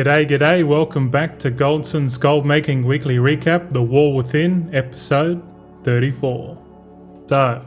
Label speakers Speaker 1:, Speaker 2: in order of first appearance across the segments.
Speaker 1: G'day, welcome back to Goldson's Gold Making Weekly Recap, The War Within, episode 34. So,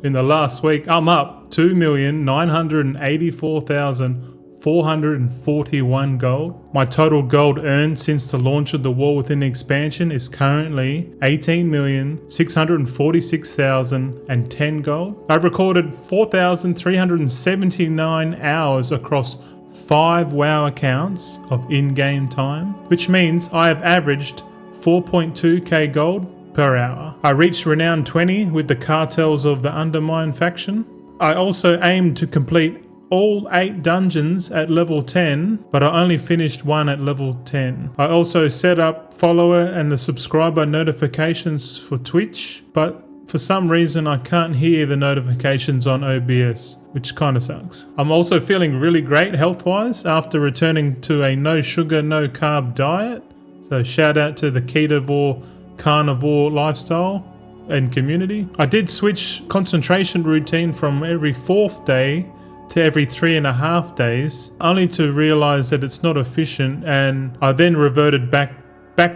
Speaker 1: in the last week, I'm up 2,984,441 gold. My total gold earned since the launch of the War Within expansion is currently 18,646,010 gold. I've recorded 4,379 hours across 5 WoW accounts of in-game time, which means I have averaged 4.2k gold per hour. I reached Renown 20 with the Cartels of the Undermine faction. I also aimed to complete all 8 dungeons at level 10, but I only finished 1 at level 10. I also set up follower and the subscriber notifications for Twitch, but for some reason I can't hear the notifications on OBS, which kind of sucks. I'm also feeling really great health-wise after returning to a no sugar, no carb diet. So shout out to the ketovore, carnivore lifestyle and community. I did switch concentration routine from every 4th day to every 3.5 days, only to realize that it's not efficient, and I then reverted back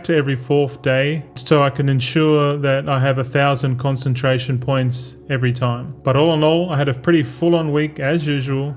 Speaker 1: to every 4th day so I can ensure that I have 1,000 concentration points every time. But all in all, I had a pretty full-on week as usual.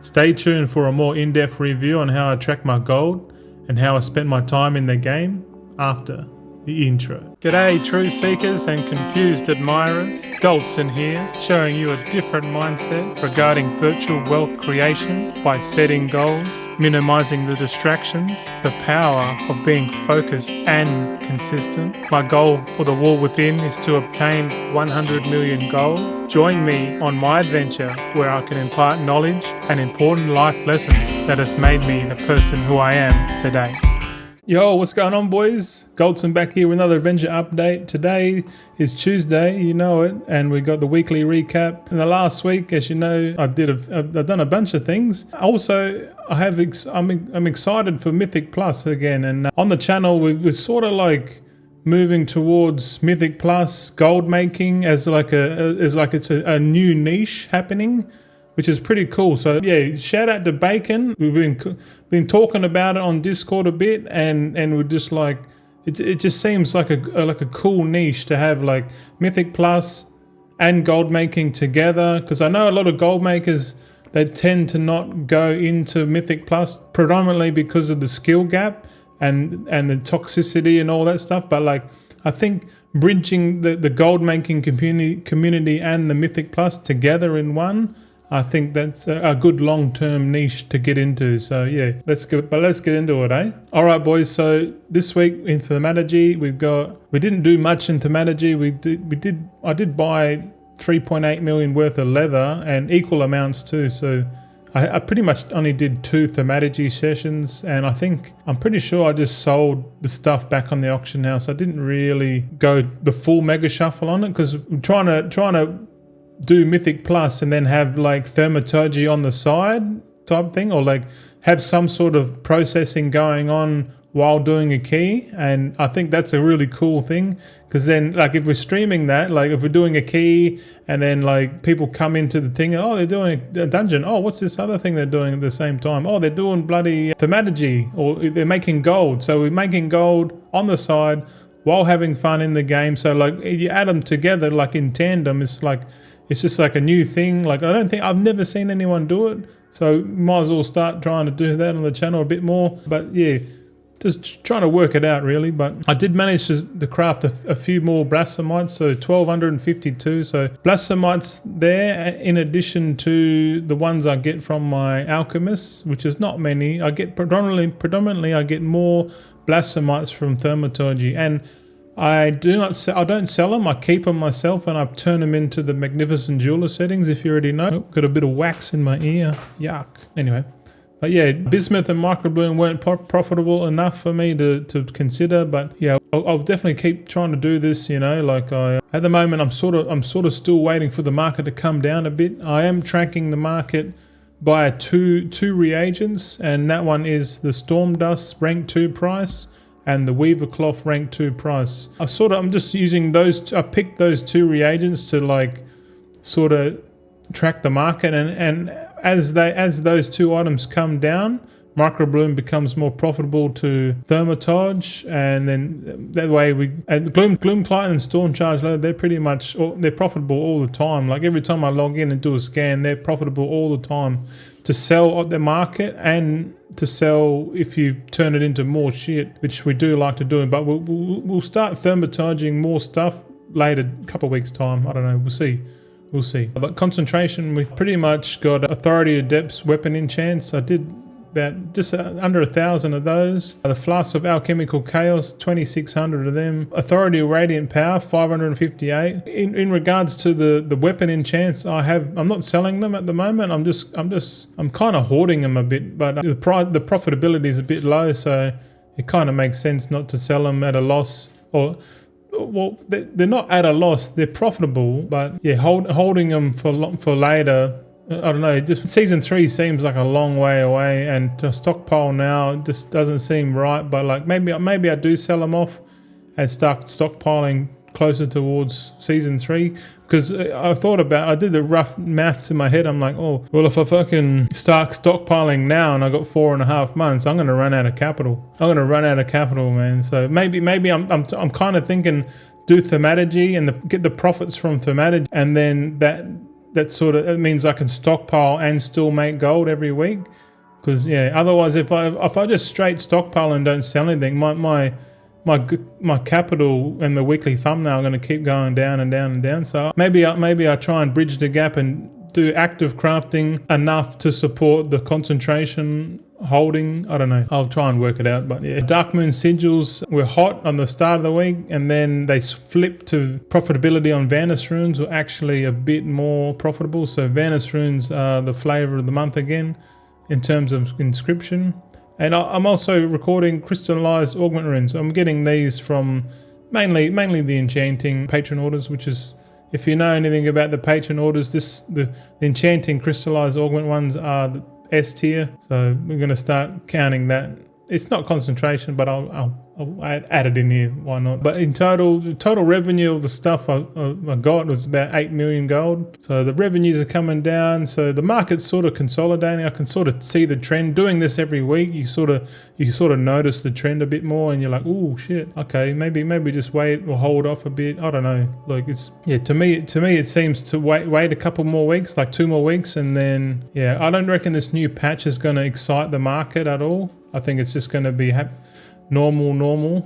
Speaker 1: Stay tuned for a more in-depth review on how I track my gold and how I spent my time in the game after the intro. G'day true seekers and confused admirers, Goldson here, showing you a different mindset regarding virtual wealth creation by setting goals, minimizing the distractions, the power of being focused and consistent. My goal for the War Within is to obtain 100 million gold. Join me on my adventure where I can impart knowledge and important life lessons that has made me the person who I am today. Yo, what's going on, boys? Goldson back here with another adventure update. Today is Tuesday, you know it, and we got the weekly recap. In the last week, as you know, I've done a bunch of things. Also, I'm excited for Mythic Plus again, and on the channel we're sort of like moving towards Mythic Plus gold making as it's a new niche happening, which is pretty cool. So yeah, shout out to Bacon. We've been talking about it on Discord a bit, and we're just like, it just seems like a cool niche to have like Mythic Plus and gold making together. Because I know a lot of gold makers, they tend to not go into Mythic Plus predominantly because of the skill gap and the toxicity and all that stuff. But like, I think bridging the gold making community and the Mythic Plus together in one, I think that's a good long-term niche to get into. So yeah, let's get into it, eh? All right, boys. So this week in Thaumaturgy, we didn't do much in Thaumaturgy. I did buy 3.8 million worth of leather and equal amounts too. So I pretty much only did 2 Thaumaturgy sessions, and I'm pretty sure I just sold the stuff back on the auction house. I didn't really go the full mega shuffle on it because I'm trying to do Mythic Plus and then have like Thaumaturgy on the side type thing, or like have some sort of processing going on while doing a key. And I think that's a really cool thing, because then like if we're streaming that, like if we're doing a key and then like people come into the thing, oh, they're doing a dungeon, oh, what's this other thing they're doing at the same time, oh, they're doing bloody Thaumaturgy, or they're making gold. So we're making gold on the side while having fun in the game. So like you add them together like in tandem, it's just like a new thing. Like I've never seen anyone do it, so might as well start trying to do that on the channel a bit more. But yeah, just trying to work it out really. But I did manage to craft a few more Blastomites, so 1,252. So Blastomites there, in addition to the ones I get from my alchemists, which is not many. I get predominantly I get more Blastomites from Thaumaturgy, and I don't sell them. I keep them myself, and I turn them into the Magnificent Jeweler settings, if you already know. Oh, got a bit of wax in my ear. Yuck. Anyway. But yeah, Bismuth and Microbloom weren't profitable enough for me to consider. But yeah, I'll definitely keep trying to do this, you know. Like at the moment, I'm sort of still waiting for the market to come down a bit. I am tracking the market by two reagents, and that one is the Storm Dust rank 2 price and the Weaver Cloth rank 2 price. I'm just using those. I picked those 2 reagents to like sort of track the market, and as those 2 items come down, microbloom becomes more profitable to Thaumaturgy, and then that way and Gloom Client and Storm Charge Load, they're pretty much they're profitable all the time. Like every time I log in and do a scan, they're profitable all the time to sell at the market and to sell if you turn it into more shit, which we do like to do. But we'll start Thaumaturging more stuff later, a couple of weeks time. I don't know. We'll see. But concentration, we pretty much got Authority of Depths weapon enchants. I did about just under 1,000 of those. The Flasks of Alchemical Chaos, 2,600 of them. Authority of Radiant Power, 558. In regards to the weapon enchants, I'm not selling them at the moment. I'm kind of hoarding them a bit, but the profitability is a bit low, so it kind of makes sense not to sell them at a loss. Well, they're not at a loss. They're profitable, but yeah, holding them for later. I don't know. Just season 3 seems like a long way away, and to stockpile now just doesn't seem right. But like maybe I do sell them off and start stockpiling closer towards season 3, because I did the rough maths in my head. I'm like, oh well, if I fucking start stockpiling now and I got 4.5 months, I'm gonna run out of capital. Man. So maybe I'm kind of thinking do Thaumaturgy and get the profits from Thaumaturgy, and then that means I can stockpile and still make gold every week. Because yeah, otherwise if I just straight stockpile and don't sell anything, my capital and the weekly thumbnail are going to keep going down and down and down. So maybe I try and bridge the gap and do active crafting enough to support the concentration holding. I don't know. I'll try and work it out. But yeah, Dark Moon Sigils were hot on the start of the week, and then they flipped to profitability on Vanus Runes were actually a bit more profitable. So Vanus Runes are the flavor of the month again in terms of inscription. And I'm also recording crystallized augment runes. I'm getting these from mainly the enchanting patron orders, which is, if you know anything about the patron orders, the enchanting crystallized augment ones are the S tier. So we're going to start counting that. It's not concentration, but I'll add it in here. Why not? But in total, the total revenue of the stuff I got was about 8 million gold. So the revenues are coming down. So the market's sort of consolidating. I can sort of see the trend. Doing this every week, you sort of notice the trend a bit more, and you're like, oh shit, okay, maybe just wait or hold off a bit. I don't know. Like to me it seems to wait a couple more weeks, like 2 more weeks, and then yeah, I don't reckon this new patch is going to excite the market at all. I think it's just going to be normal.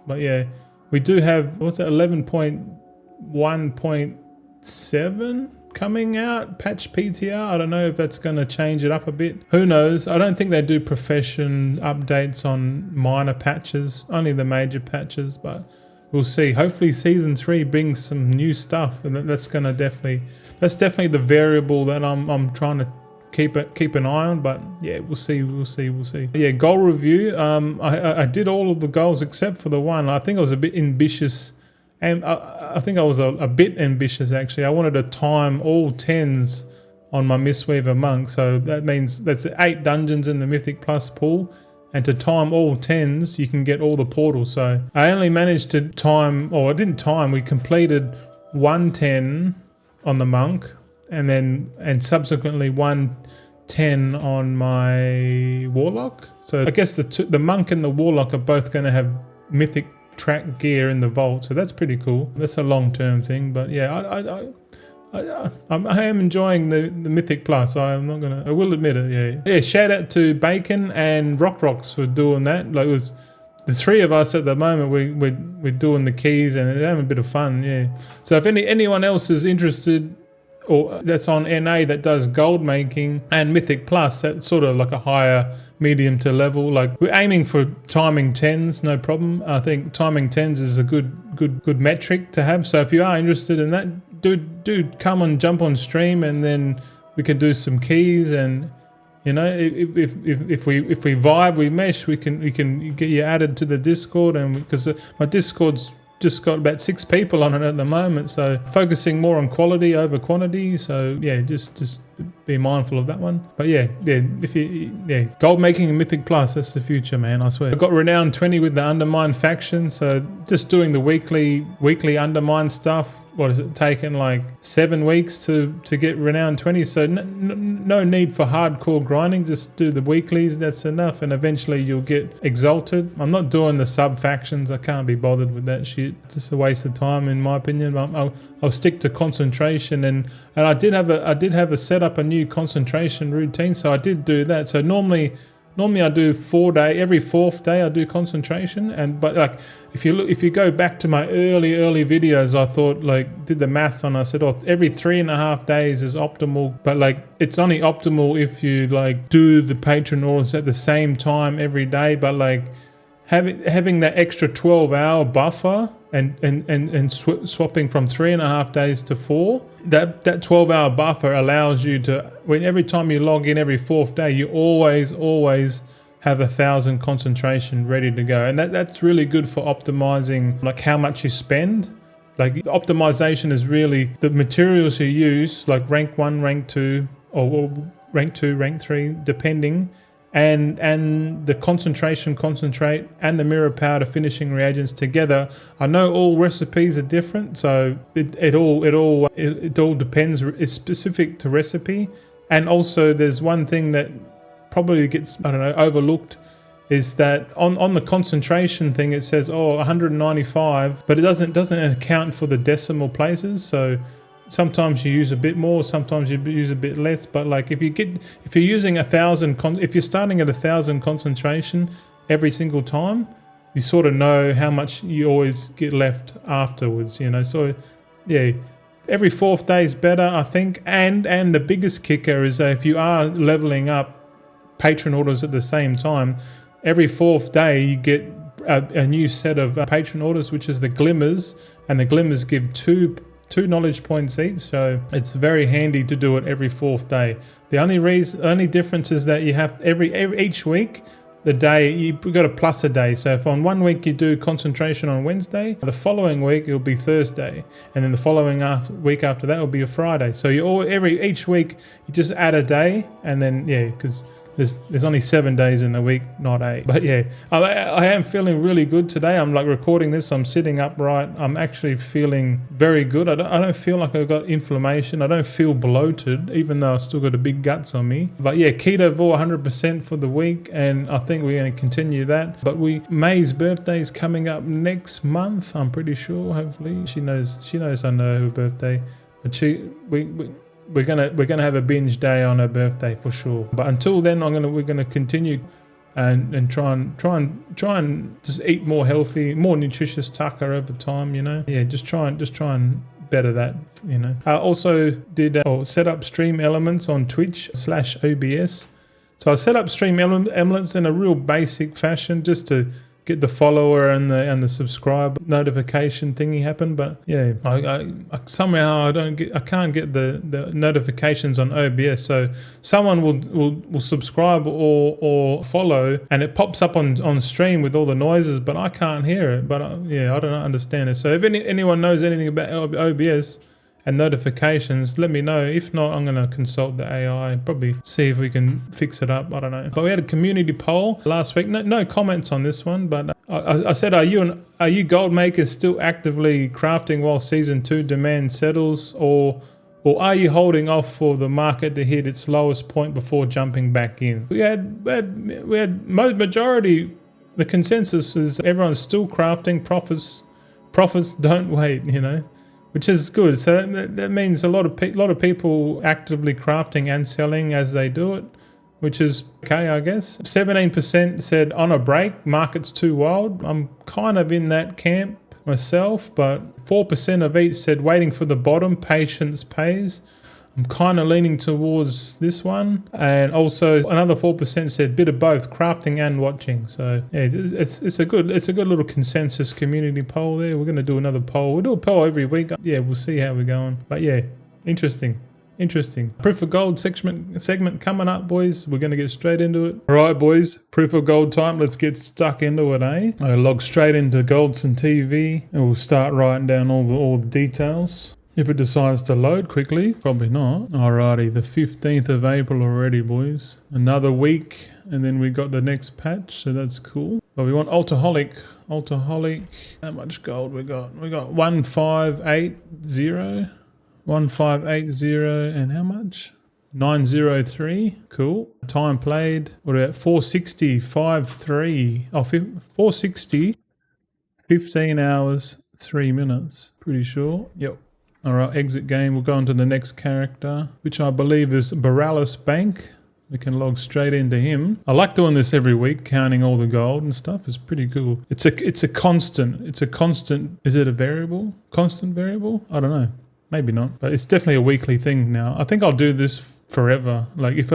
Speaker 1: But yeah, we do have, what's that, 11.1.7 coming out, patch PTR. I don't know if that's going to change it up a bit. Who knows? I don't think they do profession updates on minor patches, only the major patches, but we'll see. Hopefully season 3 brings some new stuff, and that's definitely the variable that I'm trying to keep an eye on. But yeah, we'll see. Yeah, goal review. I did all of the goals except for the one. I think I was a bit ambitious, and I think I was a bit ambitious actually. I wanted to time all 10s on my Mistweaver Monk, so that means that's 8 dungeons in the Mythic Plus pool, and to time all 10s you can get all the portals. So I only managed to time, or I didn't time, we completed 110 on the Monk, and subsequently 110 on my Warlock. So I guess the Monk and the Warlock are both going to have Mythic track gear in the vault, so that's pretty cool. That's a long-term thing, but yeah, I am enjoying the Mythic Plus. I will admit it. Yeah. Shout out to Bacon and Rocks for doing that. Like, it was the 3 of us at the moment. We're doing the keys and having a bit of fun. Yeah. So if anyone else is interested, or that's on NA that does gold making and Mythic Plus, that's sort of like a higher medium to level. Like, we're aiming for timing 10s, no problem. I think timing 10s is a good metric to have. So if you are interested in that, dude, come and jump on stream, and then we can do some keys. And you know, if we vibe, we mesh, we can get you added to the Discord, and because my Discord's just got about 6 people on it at the moment, so focusing more on quality over quantity. So yeah, just be mindful of that one. But yeah, gold making in Mythic Plus, that's the future, man, I swear. I got renown 20 with the Undermine faction, so just doing the weekly Undermine stuff. What has it taken, like 7 weeks to get renown 20? So no need for hardcore grinding, just do the weeklies, that's enough, and eventually you'll get exalted. I'm not doing the sub factions, I can't be bothered with that shit. It's just a waste of time in my opinion. I'll stick to concentration, and I did have a set up a new concentration routine, so I did do that. So normally I do every 4th day I do concentration, but like if you go back to my early videos, I thought, like, did the math on, I said, oh, every 3.5 days is optimal, but like it's only optimal if you like do the patron orders at the same time every day. But like having that extra 12-hour buffer and swapping from 3.5 days to 4, that 12-hour buffer allows you to, every time you log in every 4th day, you always have 1,000 concentration ready to go. And that's really good for optimizing like how much you spend. Like optimization is really the materials you use, like rank 1, rank 2, or rank 2, rank 3, depending, and the concentrate and the mirror powder finishing reagents together. I know all recipes are different, so it all depends. It's specific to recipe. And also there's one thing that probably gets, I don't know, overlooked, is that on the concentration thing it says 195, but it doesn't account for the decimal places. So sometimes you use a bit more, sometimes you use a bit less. But like if you're using 1,000, if you're starting at 1,000 concentration every single time, you sort of know how much you always get left afterwards, you know. So yeah, every 4th day is better, I think. And the biggest kicker is that if you are leveling up patron orders at the same time, every 4th day you get a new set of patron orders, which is the glimmers, and the glimmers give two knowledge points each, so it's very handy to do it every 4th day. The only difference is that you have each week, the day you've got a plus a day. So if on one week you do concentration on Wednesday, the following week it'll be Thursday, and then the following week after that will be a Friday. So each week you just add a day, and then because there's only 7 days in a week, not 8. But yeah, I am feeling really good today. I'm like recording this, I'm sitting upright. I'm actually feeling very good. I don't feel like I've got inflammation. I don't feel bloated, even though I still got a big guts on me. But yeah, ketovore 100% for the week, and I think we're going to continue that. But May's birthday is coming up next month, I'm pretty sure. Hopefully she knows I know her birthday. But we're gonna have a binge day on her birthday for sure. But until then, we're gonna continue and try and just eat more healthy, more nutritious tucker over time. You know, yeah, just try and better that. You know, I also did set up stream elements on Twitch/OBS. So I set up stream elements in a real basic fashion, just to get the follower and the subscribe notification thingy happen. But yeah, I somehow I can't get the notifications on OBS. So someone will subscribe or follow, and it pops up on stream with all the noises, but I can't hear it. But I don't understand it. So if anyone knows anything about OBS and notifications, let me know. If not, I'm going to consult the AI, probably see if we can fix it up. I don't know. But we had a community poll last week. No comments on this one, but I said, are you gold makers still actively crafting while season 2 demand settles, or are you holding off for the market to hit its lowest point before jumping back in? We had majority. The consensus is everyone's still crafting. Profits don't wait, you know, which is good. So that means a lot of people actively crafting and selling as they do it, which is okay, I guess. 17% said on a break, market's too wild. I'm kind of in that camp myself, but 4% of each said waiting for the bottom, patience pays. I'm kind of leaning towards this one. And also another 4% said bit of both, crafting and watching. So yeah, it's a good little consensus community poll there. We're going to do another poll. We'll do a poll every week. Yeah, we'll see how we're going. But yeah, interesting. Proof of gold segment coming up, boys. We're going to get straight into it. All right, boys. Proof of gold time. Let's get stuck into it, eh? I'll log straight into Goldson TV, and we'll start writing down all the details. If it decides to load quickly, probably not. Alrighty, the 15th of April already, boys. Another week, and then we got the next patch, so that's cool. But we want Alcoholic. How much gold we got? We got 1580. 1580, and how much? 903. Cool. Time played. What about 460? 53. Oh, 460. 15 hours, 3 minutes. Pretty sure. Yep. Alright, exit game. We'll go on to the next character, which I believe is Borealis Bank. We can log straight into him. I like doing this every week, counting all the gold and stuff. It's pretty cool. It's a constant. Is it a variable? Constant variable? I don't know. Maybe not, but it's definitely a weekly thing now. I think I'll do this forever. Like if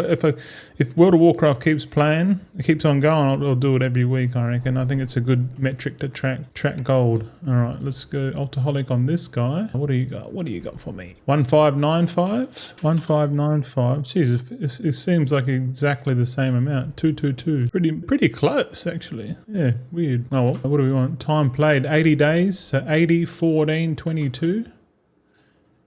Speaker 1: World of Warcraft keeps playing, it keeps on going, I'll do it every week, I reckon. I think it's a good metric to track gold. All right, let's go Alcoholic on this guy. What do you got for me? 1595. 1595. Jeez, it seems like exactly the same amount. 222. Pretty close actually. Yeah, weird. Oh well, what do we want? Time played 80 days. So 80, 14, 22.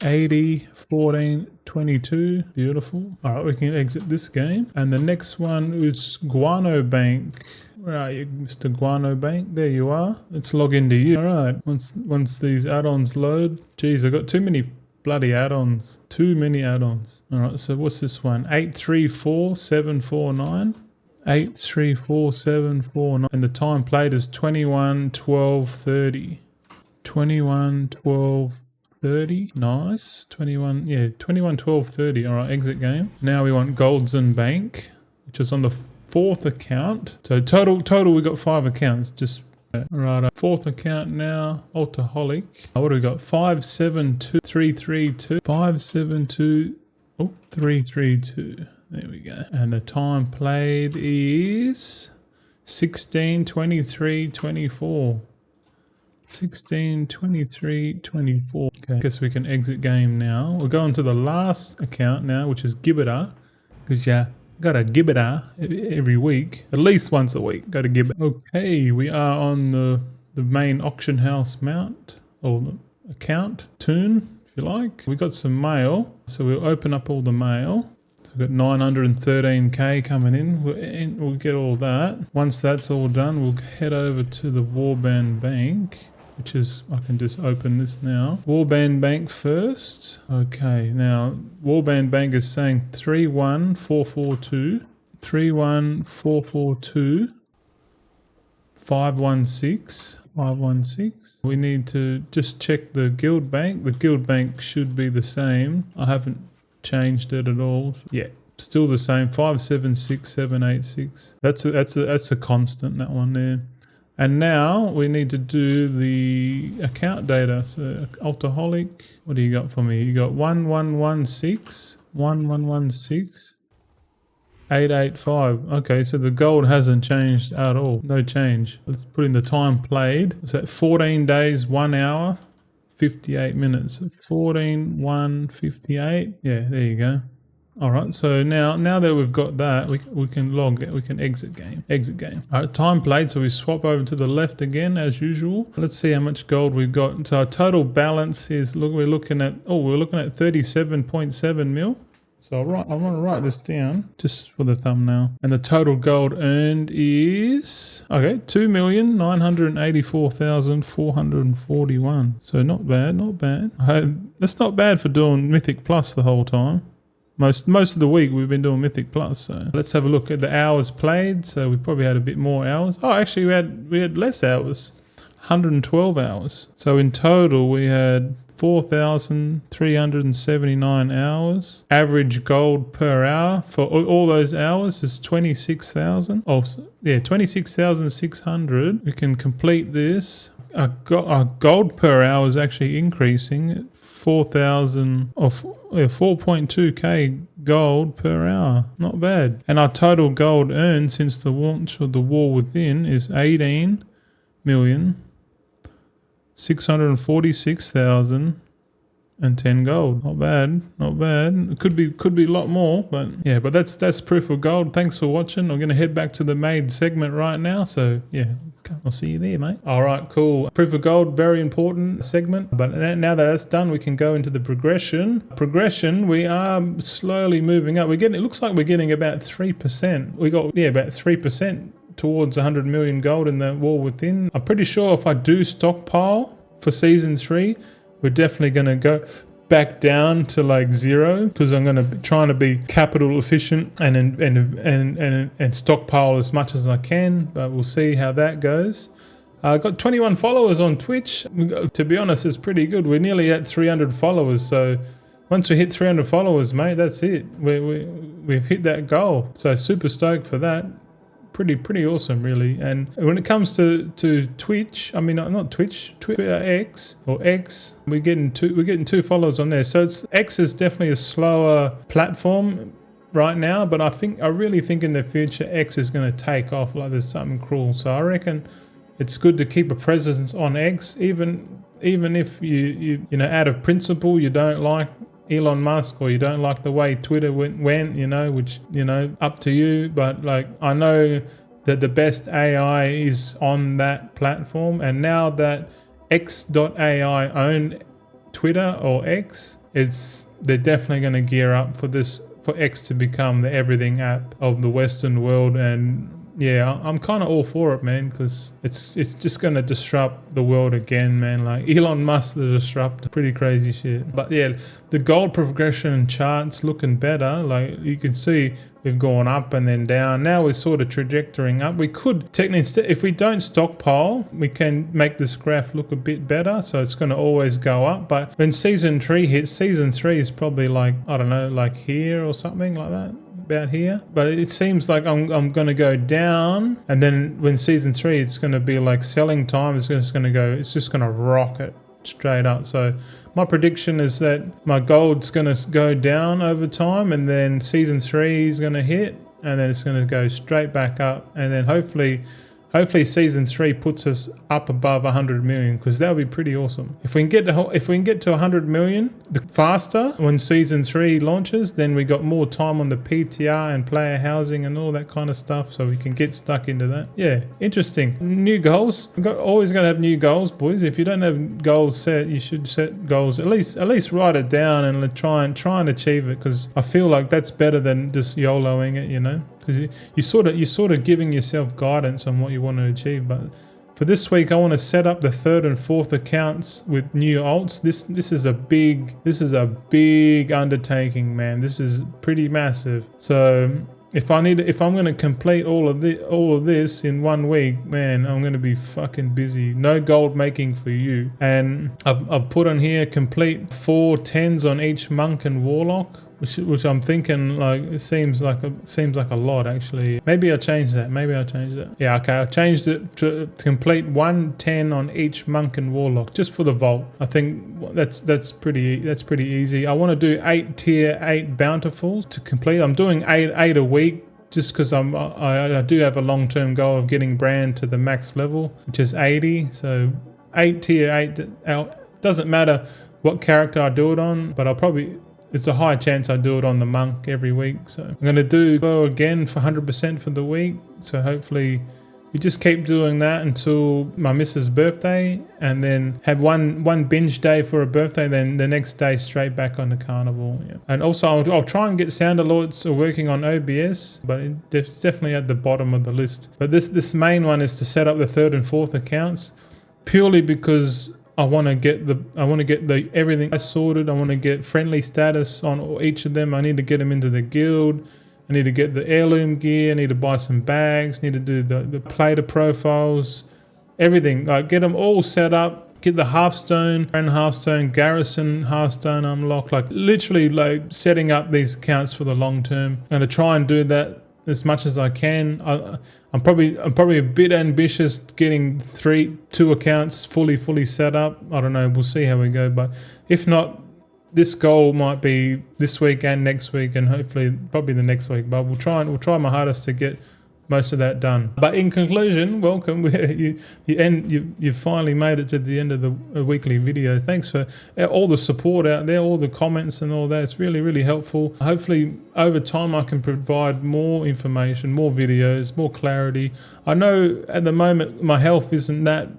Speaker 1: 80, 14, 22. Beautiful. All right, we can exit this game. And the next one is Guano Bank. Where are you, Mr. Guano Bank? There you are. Let's log into you. All right, once these add-ons load. Geez, I got too many bloody add-ons. Too many add-ons. All right, so what's this one? 834749. 834749. And the time played is 21:12:30. 21:12:30. Nice. 21:12:30. All right, exit game. Now we want Golden Bank, which is on the 4th account. So total we got 5 accounts. Just right. 4th account now. Alcoholic. What do we got? 572332. 572. Oh, 332. There we go. And the time played is 16:23:24. 16:23:24. Okay, guess we can exit game now. We'll go on to the last account now, which is Gibbeta, because gotta Gibbeta every week, at least once a week. Go to Gibbeta. Okay, we are on the main auction house mount, or the account tune, if you like. We got some mail, so we'll open up all the mail. We've got 913k coming in. We'll get all that. Once that's all done, we'll head over to the Warband Bank, which is, I can just open this now. Warband Bank first. Okay, now Warband Bank is saying 31442. 31442. 516. 516. We need to just check the Guild Bank. The Guild Bank should be the same. I haven't changed it at all. Yeah, still the same. 576786. That's a constant, that one there. And now we need to do the account data. So Alcoholic, what do you got for me? You got 1116 885. Okay, so the gold hasn't changed at all. No change. Let's put in the time played. So 14 days, 1 hour, 58 minutes. 14:1:58. Yeah, there you go. All right, so now that we've got that, we can log it. We can exit game. All right, time played. So we swap over to the left again as usual. Let's see how much gold we've got. So our total balance is, we're looking at 37.7 mil. So I want to write this down just for the thumbnail. And the total gold earned is 2,984,441. So not bad. That's not bad for doing Mythic Plus the whole time. Most of the week we've been doing Mythic Plus. So let's have a look at the hours played. So we probably had a bit more hours. Oh, actually we had less hours. 112 hours. So in total we had 4,379 hours. Average gold per hour for all those hours is 26,000. Oh, yeah, 26,600. We can complete this. Our gold per hour is actually increasing at 4.2k gold per hour. Not bad. And our total gold earned since the launch of the War Within is 18,646,000 and 10 gold. Not bad, not bad. It could be a lot more, but yeah. But that's proof of gold. Thanks for watching. I'm gonna head back to the main segment right now. So yeah, I'll see you there, mate. All right, cool. Proof of gold, very important segment. But now that that's done, we can go into the progression. Progression, we are slowly moving up. It looks like we're getting about 3%. We got about 3% towards 100 million gold in the War Within. I'm pretty sure if I do stockpile for season 3, we're definitely going to go back down to like 0, because I'm going to be trying to be capital efficient and stockpile as much as I can. But we'll see how that goes. I got 21 followers on Twitch. To be honest, it's pretty good. We're nearly at 300 followers. So once we hit 300 followers, mate, that's it. We've hit that goal. So super stoked for that. Pretty awesome, really. And when it comes to Twitch, I mean not Twitch, Twitter X, we're getting 2 followers on there. So X is definitely a slower platform right now, but I really think in the future X is going to take off like there's something cruel. So I reckon it's good to keep a presence on X, even if you know, out of principle you don't like Elon Musk, or you don't like the way Twitter went, you know, which, you know, up to you. But like, I know that the best AI is on that platform, and now that X.ai own Twitter or X, they're definitely going to gear up for X to become the everything app of the Western world. And yeah, I'm kind of all for it, man, because it's just going to disrupt the world again, man. Like Elon Musk, the disrupt, pretty crazy shit. But yeah, the gold progression chart's looking better. Like you can see, we've gone up and then down. Now we're sort of trajectorying up. We could technically, if we don't stockpile, we can make this graph look a bit better. So it's going to always go up. But when season 3 hits, season 3 is probably like, I don't know, like here or something like that. About here, but it seems like I'm going to go down, and then when season 3, it's going to be like selling time. It's just going to rocket straight up. So my prediction is that my gold's going to go down over time, and then season 3 is going to hit, and then it's going to go straight back up, and then hopefully season 3 puts us up above 100 million, because that would be pretty awesome. If we can get to 100 million faster when season 3 launches, then we got more time on the PTR and player housing and all that kind of stuff, so we can get stuck into that. Yeah, interesting. New goals. Always going to have new goals, boys. If you don't have goals set, you should set goals. At least write it down and try and achieve it, because I feel like that's better than just YOLOing it, you know. Because you're sort of giving yourself guidance on what you want to achieve. But for this week, I want to set up the 3rd and 4th accounts with new alts. This is a big undertaking, man. This is pretty massive. So if I'm going to complete all of this in 1 week, man, I'm going to be fucking busy. No gold making for you. And I've put on here complete 4 10s on each monk and warlock. Which I'm thinking, like, it seems like a lot, actually. Maybe I'll change that. Yeah, okay, I changed it to complete 1 10 on each monk and warlock, just for the vault. I think that's pretty easy. I want to do 8 tier 8 bountifuls to complete. I'm doing 8 a week, just because I do have a long-term goal of getting brand to the max level, which is 80. So 8 tier 8. Doesn't matter what character I do it on, but it's a high chance I do it on the monk every week. So I'm going to go again for 100% for the week. So hopefully we just keep doing that until my missus' birthday, and then have one binge day for a birthday, then the next day straight back on the carnival. Yeah. And also I'll try and get sound alerts working on OBS, but it's definitely at the bottom of the list. But this main one is to set up the 3rd and 4th accounts, purely because I want to get the everything sorted. I want to get friendly status on each of them. I need to get them into the guild. I need to get the heirloom gear. I need to buy some bags. Need to do the plater profiles, everything. Like get them all set up. Get the Hearthstone and Hearthstone Garrison Hearthstone unlocked. Like literally, like setting up these accounts for the long term. I'm gonna try and do that as much as I can. I'm probably a bit ambitious getting 2 accounts fully set up. I don't know. We'll see how we go. But if not, this goal might be this week and next week, and hopefully probably the next week. But we'll try my hardest to get most of that done. But in conclusion, welcome. You finally made it to the end of the weekly video. Thanks for all the support out there, all the comments and all that. It's really, really helpful. Hopefully over time I can provide more information, more videos, more clarity. I know at the moment my health isn't that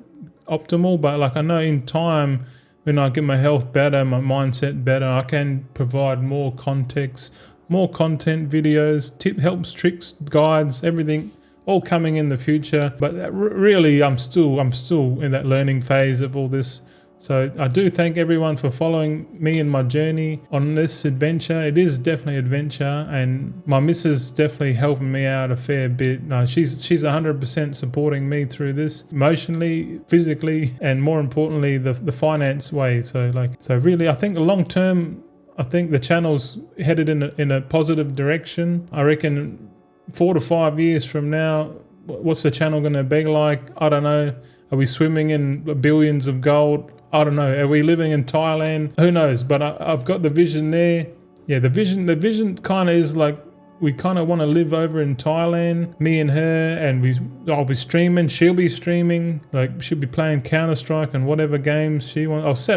Speaker 1: optimal, but like I know in time, when I get my health better, my mindset better, I can provide more context, more content, videos, helps, tricks, guides, everything, all coming in the future. But really, I'm still in that learning phase of all this. So I do thank everyone for following me in my journey on this adventure. It is definitely adventure, and my missus definitely helping me out a fair bit. She's 100% supporting me through this, emotionally, physically, and more importantly, the finance way. So really, I think long term, I think the channel's headed in a positive direction. I reckon 4 to 5 years from now, what's the channel going to be like? I don't know. Are we swimming in billions of gold? I don't know. Are we living in Thailand? Who knows? But I've got the vision there. Yeah, the vision kind of is like, we kind of want to live over in Thailand, me and her, and I'll be streaming, she'll be streaming, like she'll be playing Counter-Strike and whatever games she wants.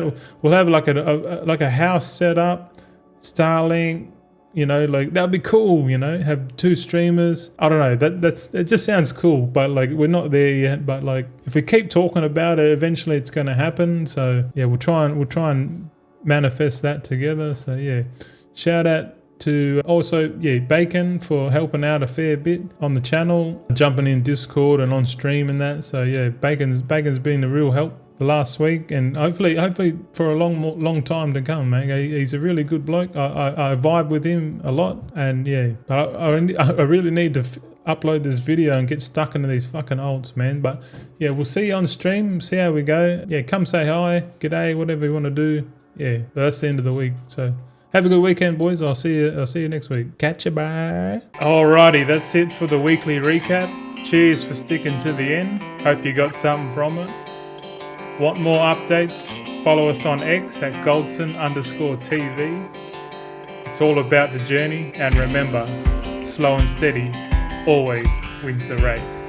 Speaker 1: We'll have like a house set up, Starlink, you know, like that'd be cool, you know, have 2 streamers. I don't know, it just sounds cool, but like we're not there yet. But like if we keep talking about it, eventually it's going to happen. So yeah, we'll try and manifest that together. So yeah, shout out to also Bacon for helping out a fair bit on the channel, jumping in Discord and on stream and that. So yeah, Bacon's been a real help the last week, and hopefully for a long time to come, man. He's a really good bloke. I vibe with him a lot, and yeah, I really need to upload this video and get stuck into these fucking ults, man. But yeah, we'll see you on stream, see how we go. Yeah, come say hi, g'day, whatever you want to do. Yeah, but that's the end of the week. So have a good weekend, boys. I'll see you next week. Catch ya, bye. Alrighty, that's it for the weekly recap. Cheers for sticking to the end. Hope you got something from it. Want more updates? Follow us on X at Goldson_TV. It's all about the journey, and remember, slow and steady always wins the race.